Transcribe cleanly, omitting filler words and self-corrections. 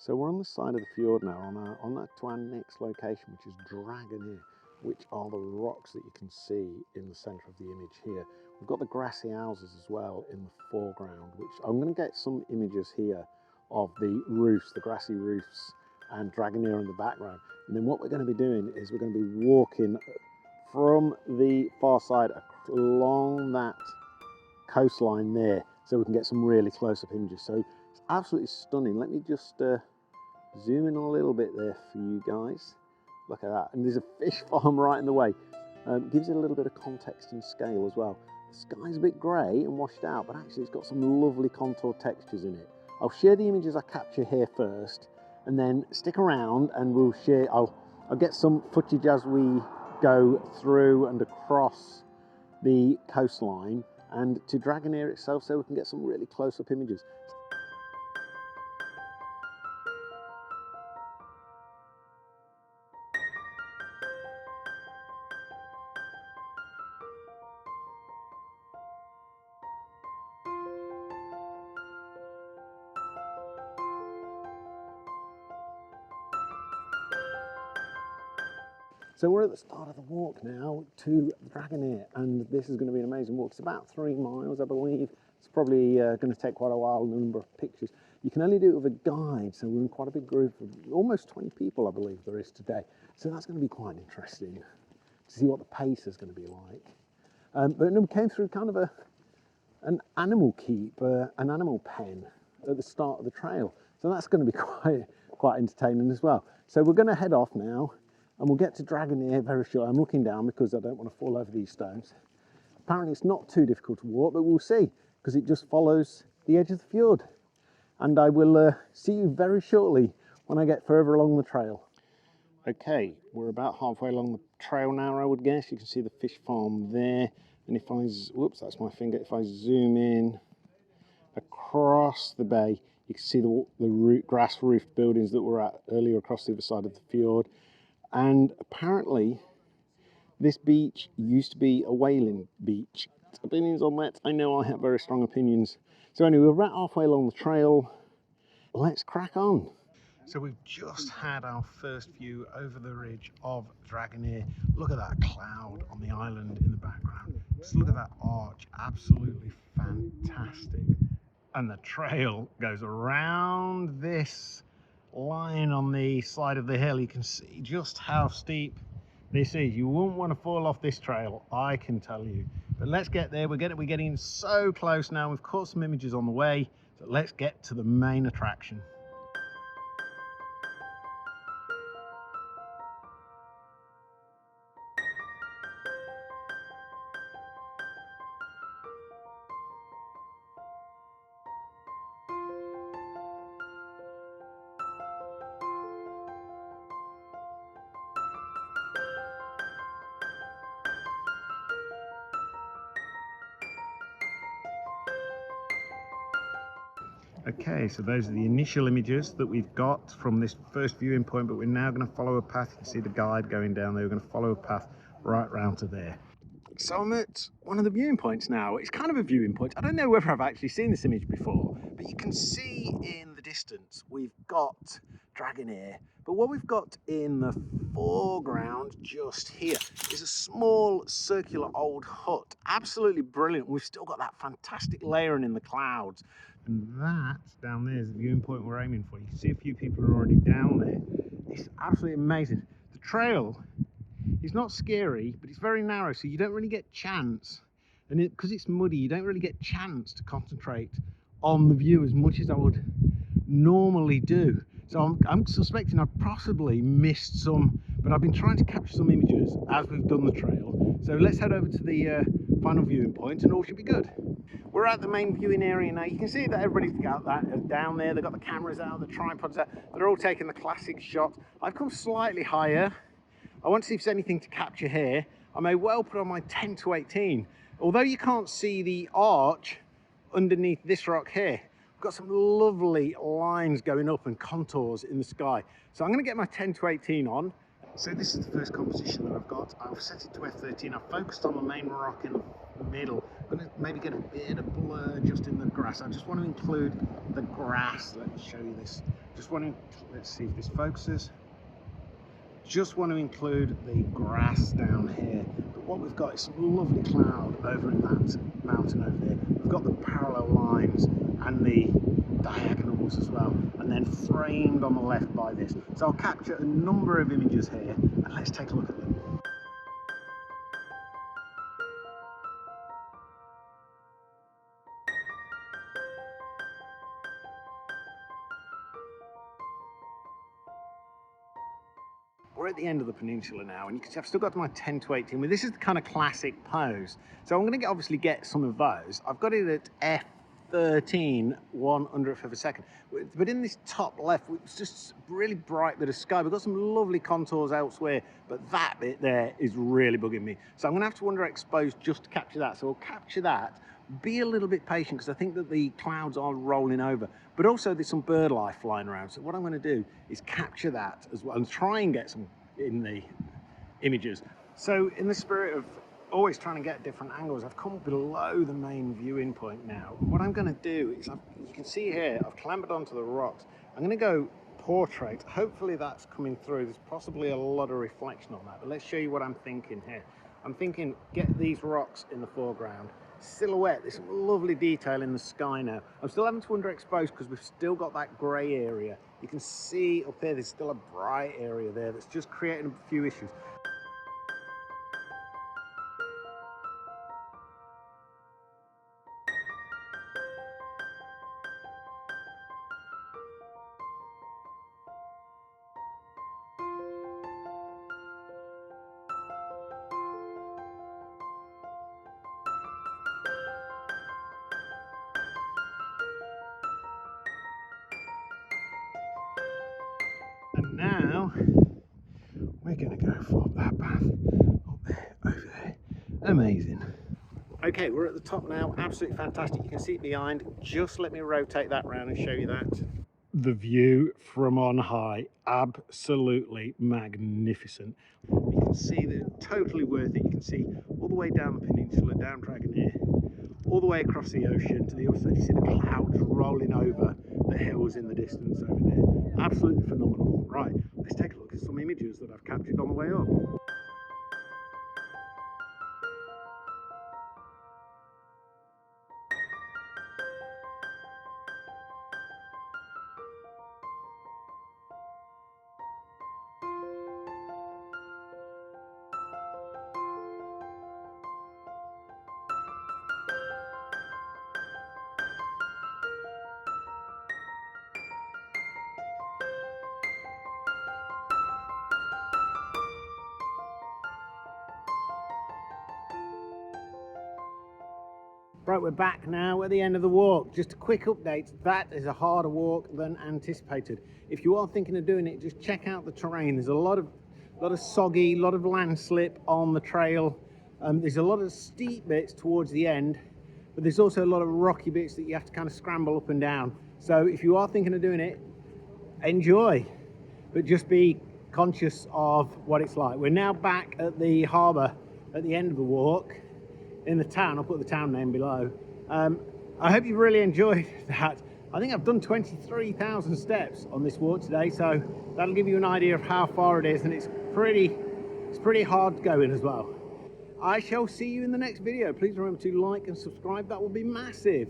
So we're on the side of the fjord now, on that to our next location, which is Drangarnir, which are the rocks that you can see in the centre of the image here. We've got the grassy houses as well in the foreground, which I'm going to get some images here of the roofs, the grassy roofs, and Drangarnir in the background. And then what we're going to be doing is we're going to be walking from the far side along that coastline there, so we can get some really close-up images. So it's absolutely stunning. Let me just zoom in a little bit there for you guys. Look at that. And there's a fish farm right in the way. Gives it a little bit of context and scale as well. The sky's a bit grey and washed out, but actually it's got some lovely contour textures in it. I'll share the images I capture here first, and then stick around and we'll share. I'll get some footage as we go through and across the coastline and to Drangarnir itself, so we can get some really close-up images. So we're at the start of the walk now to Drangarnir, and this is going to be an amazing walk. It's about 3 miles, I believe. It's probably going to take quite a while, a number of pictures. You can only do it with a guide, so we're in quite a big group of almost 20 people, I believe there is today. So that's going to be quite interesting to see what the pace is going to be like. But then we came through kind of an animal keep, an animal pen at the start of the trail. So that's going to be quite entertaining as well. So we're going to head off now, and we'll get to Drangarnir very shortly. I'm looking down because I don't want to fall over these stones. Apparently it's not too difficult to walk, but we'll see, because it just follows the edge of the fjord. And I will see you very shortly when I get further along the trail. Okay, we're about halfway along the trail now, I would guess. You can see the fish farm there. And if I, whoops, that's my finger. If I zoom in across the bay, you can see the grass roofed buildings that we're at earlier across the other side of the fjord. And apparently this beach used to be a whaling beach. Opinions on that? I know I have very strong opinions. So anyway, we're about halfway along the trail. Let's crack on. So we've just had our first view over the ridge of Drangarnir. Look at that cloud on the island in the background. Just look at that arch, absolutely fantastic. And the trail goes around this line on the side of the hill. You can see just how steep this is. You won't want to fall off this trail, I can tell you. But let's get there. We're getting so close now. We've caught some images on the way, so let's get to the main attraction. Okay, so those are the initial images that we've got from this first viewing point, but we're now going to follow a path. You can see the guide going down there. We're going to follow a path right round to there. So I'm at one of the viewing points now. It's kind of a viewing point. I don't know whether I've actually seen this image before, but you can see in the distance we've got Drangarnir. But what we've got in the foreground just here is a small circular old hut. Absolutely brilliant. We've still got that fantastic layering in the clouds. And that down there is the viewing point we're aiming for. You can see a few people are already down there. It's absolutely amazing. The trail is not scary, but it's very narrow, so you don't really get chance. And because it's muddy, you don't really get chance to concentrate on the view as much as I would normally do. So I'm suspecting I've possibly missed some, but I've been trying to capture some images as we've done the trail. So let's head over to the final viewing point and all should be good. We're at the main viewing area now. You can see that everybody's got that down there. They've got the cameras out, the tripods out. They're all taking the classic shot. I've come slightly higher. I want to see if there's anything to capture here. I may well put on my 10 to 18. Although you can't see the arch underneath this rock here, we've got some lovely lines going up and contours in the sky. So I'm going to get my 10 to 18 on. So this is the first composition that I've got. I've set it to F13. I've focused on the main rock in the middle. I'm going to maybe get a bit of blur just in the grass. I just want to include the grass. Let me show you this Just want to, let's see if this focuses. Just want to include the grass down here. But what we've got is some lovely cloud over in that mountain over there. We've got the parallel lines and the diagonals as well, and then framed on the left by this. So I'll capture a number of images here, and let's take a look at them. We're at the end of the peninsula now, and you can see I've still got my 10 to 18. Well, this is the kind of classic pose. So I'm going to obviously get some of those. I've got it at F13, 1/100th of a second. But in this top left, it's just a really bright bit of sky. We've got some lovely contours elsewhere, but that bit there is really bugging me. So I'm going to have to underexpose just to capture that. So we'll capture that. Be a little bit patient, because I think that the clouds are rolling over, but also there's some bird life flying around. So what I'm going to do is capture that as well and try and get some in the images. So in the spirit of always trying to get different angles, I've come below the main viewing point now. What I'm going to do is, you can see here, I've clambered onto the rocks. I'm going to go portrait. Hopefully that's coming through. There's possibly a lot of reflection on that, but let's show you what I'm thinking here. I'm thinking, get these rocks in the foreground. Silhouette, there's some lovely detail in the sky now. I'm still having to underexpose because we've still got that grey area. You can see up there, there's still a bright area there that's just creating a few issues. And now we're going to go for that path up there, over there. Amazing. Okay, we're at the top now. Absolutely fantastic. You can see it behind. Just let me rotate that round and show you that. The view from on high, absolutely magnificent. You can see that it's totally worth it. You can see all the way down the peninsula, down Drangarnir, all the way across the ocean to the other side. You see the clouds rolling over the hills in the distance over there. Absolutely phenomenal. Right, let's take a look at some images that I've captured on the way up. Right, we're back now at the end of the walk. Just a quick update, that is a harder walk than anticipated. If you are thinking of doing it, just check out the terrain. There's a lot of soggy, a lot of landslip on the trail. There's a lot of steep bits towards the end, but there's also a lot of rocky bits that you have to kind of scramble up and down. So if you are thinking of doing it, enjoy, but just be conscious of what it's like. We're now back at the harbour at the end of the walk. In the town, I'll put the town name below. I hope you really enjoyed that. I think I've done 23,000 steps on this walk today, so that'll give you an idea of how far it is, and it's pretty hard going as well. I shall see you in the next video. Please remember to like and subscribe, that will be massive.